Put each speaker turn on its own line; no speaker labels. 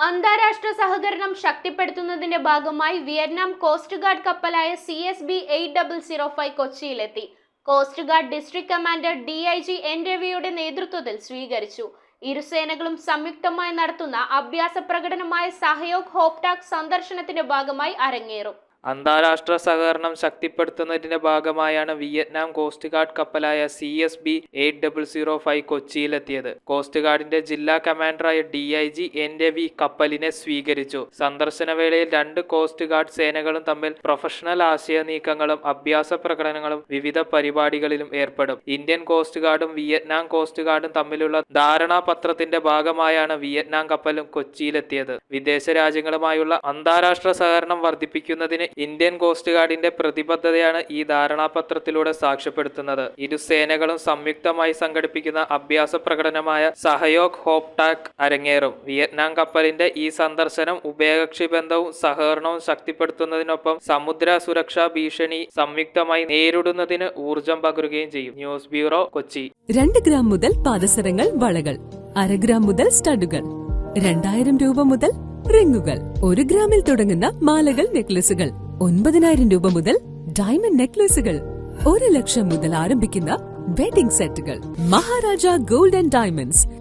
അന്താരാഷ്ട്ര സഹകരണം ശക്തിപ്പെടുത്തുന്നതിന്റെ ഭാഗമായി വിയറ്റ്നാം കോസ്റ്റ് ഗാർഡ് കപ്പലായ CSB 8005 കൊച്ചിയിലെത്തി. Coast guard district commander DIG N രവിയുടെ നേതൃത്വത്തിൽ സ്വീകരിച്ചു. ഇരുസേനകളും സംയുക്തമായി നടത്തുന്ന അഭ്യാസ പ്രകടനമായ സഹയോഗ് ഹോപ്ടാക് സന്ദർശനത്തിന്റെ ഭാഗമായി അരങ്ങേറും.
അന്താരാഷ്ട്ര സഹകരണം ശക്തിപ്പെടുത്തുന്നതിന്റെ ഭാഗമായാണ് വിയറ്റ്നാം കോസ്റ്റ് ഗാർഡ് കപ്പലായ CSB 8005 കൊച്ചിയിലെത്തിയത്. കോസ്റ്റ് ഗാർഡിന്റെ ജില്ലാ കമാൻഡറായ DIG N രവി കപ്പലിനെ സ്വീകരിച്ചു. സന്ദർശന വേളയിൽ രണ്ട് കോസ്റ്റ് ഗാർഡ് സേനകളും തമ്മിൽ പ്രൊഫഷണൽ ആശയ നീക്കങ്ങളും അഭ്യാസ പ്രകടനങ്ങളും വിവിധ പരിപാടികളിലും ഏർപ്പെടും. ഇന്ത്യൻ കോസ്റ്റ് ഗാർഡും വിയറ്റ്നാം കോസ്റ്റ് ഗാർഡും തമ്മിലുള്ള ധാരണാപത്രത്തിന്റെ ഭാഗമായാണ് വിയറ്റ്നാം കപ്പലും കൊച്ചിയിലെത്തിയത്. വിദേശ രാജ്യങ്ങളുമായുള്ള അന്താരാഷ്ട്ര സഹകരണം വർദ്ധിപ്പിക്കുന്നതിന് ഇന്ത്യൻ കോസ്റ്റ് ഗാർഡിന്റെ പ്രതിബദ്ധതയാണ് ഈ ധാരണാപത്രത്തിലൂടെ സാക്ഷ്യപ്പെടുത്തുന്നത്. ഇരു സേനകളും സംയുക്തമായി സംഘടിപ്പിക്കുന്ന അഭ്യാസ പ്രകടനമായ സഹയോഗ് ഹോപ്ടാക് അരങ്ങേറും. വിയറ്റ്നാം കപ്പലിന്റെ ഈ സന്ദർശനം ഉഭയകക്ഷി ബന്ധവും സഹകരണവും ശക്തിപ്പെടുത്തുന്നതിനൊപ്പം സമുദ്ര സുരക്ഷാ ഭീഷണി സംയുക്തമായി നേരിടുന്നതിന് ഊർജം പകരുകയും ചെയ്യും. News bureau, Kochi.
2 ഗ്രാം മുതൽ പാദസരങ്ങൾ, വളകൾ, 1/2 ഗ്രാം മുതൽ സ്റ്റഡുകൾ, 2000 രൂപ മുതൽ റിങ്ങുകൾ, 1 ഗ്രാമിൽ തുടങ്ങുന്ന മാലകൾ, നെക്ലസുകൾ, 9000 രൂപ മുതൽ ഡയമണ്ട് നെക്ലസുകൾ, 1 ലക്ഷം മുതൽ ആരംഭിക്കുന്ന വെഡിംഗ് സെറ്റുകൾ. Maharaja gold and diamonds,